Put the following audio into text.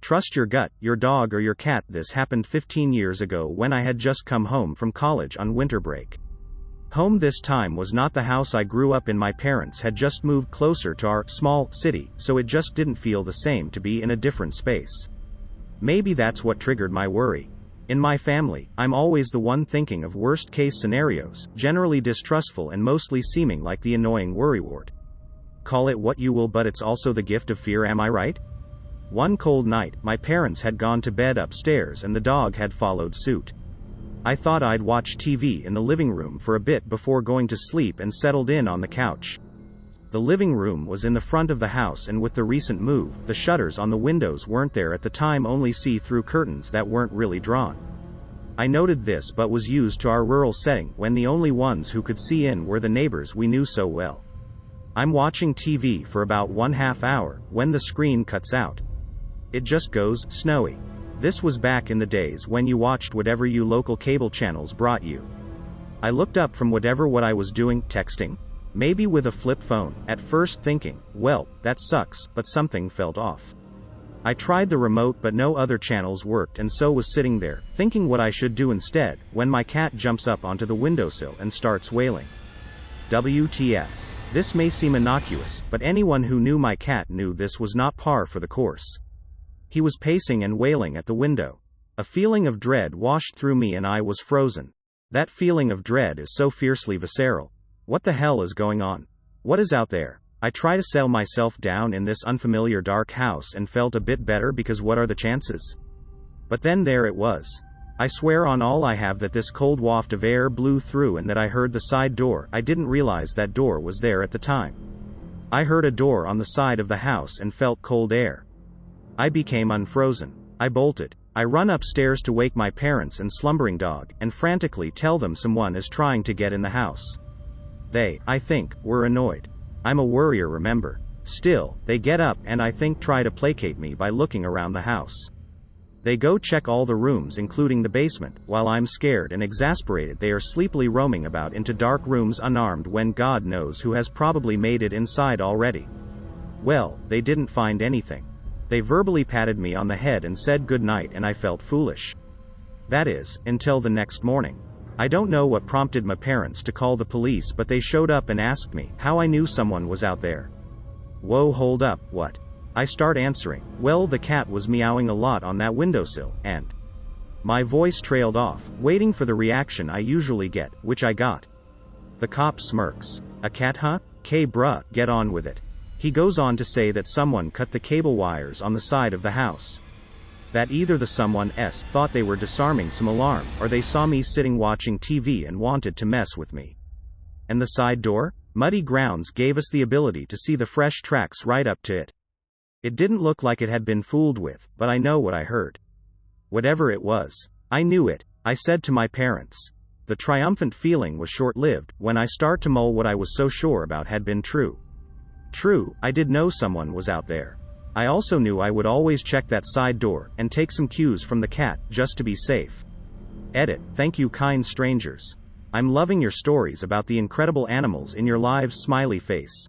Trust your gut, your dog or your cat. This happened 15 years ago when I had just come home from college on winter break. Home this time was not the house I grew up in. My parents had just moved closer to our small city, so it just didn't feel the same to be in a different space. Maybe that's what triggered my worry. In my family, I'm always the one thinking of worst-case scenarios, generally distrustful and mostly seeming like the annoying worrywart. Call it what you will, but it's also the gift of fear, am I right? One cold night, my parents had gone to bed upstairs and the dog had followed suit. I thought I'd watch TV in the living room for a bit before going to sleep and settled in on the couch. The living room was in the front of the house, and with the recent move, the shutters on the windows weren't there at the time, only see-through curtains that weren't really drawn. I noted this but was used to our rural setting when the only ones who could see in were the neighbors we knew so well. I'm watching TV for about 1/2 hour when the screen cuts out. It just goes snowy. This was back in the days when you watched whatever you local cable channels brought you. I looked up from what I was doing, texting, maybe with a flip phone, at first thinking, well, that sucks, but something felt off. I tried the remote but no other channels worked, and so was sitting there, thinking what I should do instead, when my cat jumps up onto the windowsill and starts wailing. WTF. This may seem innocuous, but anyone who knew my cat knew this was not par for the course. He was pacing and wailing at the window. A feeling of dread washed through me and I was frozen. That feeling of dread is so fiercely visceral. What the hell is going on? What is out there? I try to settle myself down in this unfamiliar dark house and felt a bit better because what are the chances? But then there it was. I swear on all I have that this cold waft of air blew through and that I heard the side door. I didn't realize that door was there at the time. I heard a door on the side of the house and felt cold air. I became unfrozen. I bolted. I run upstairs to wake my parents and slumbering dog, and frantically tell them someone is trying to get in the house. They, I think, were annoyed. I'm a worrier, remember. Still, they get up and I think try to placate me by looking around the house. They go check all the rooms including the basement, while I'm scared and exasperated they are sleepily roaming about into dark rooms unarmed when God knows who has probably made it inside already. Well, they didn't find anything. They verbally patted me on the head and said good night, and I felt foolish. That is, until the next morning. I don't know what prompted my parents to call the police, but they showed up and asked me how I knew someone was out there. Whoa, hold up, what? I start answering, well, the cat was meowing a lot on that windowsill, and my voice trailed off, waiting for the reaction I usually get, which I got. The cop smirks. A cat, huh? K bruh, get on with it. He goes on to say that someone cut the cable wires on the side of the house. That either the someone thought they were disarming some alarm, or they saw me sitting watching TV and wanted to mess with me. And the side door? Muddy grounds gave us the ability to see the fresh tracks right up to it. It didn't look like it had been fooled with, but I know what I heard. Whatever it was, I knew it, I said to my parents. The triumphant feeling was short-lived when I start to mull what I was so sure about had been true. True, I did know someone was out there. I also knew I would always check that side door, and take some cues from the cat, just to be safe. Edit, thank you kind strangers. I'm loving your stories about the incredible animals in your lives, smiley face.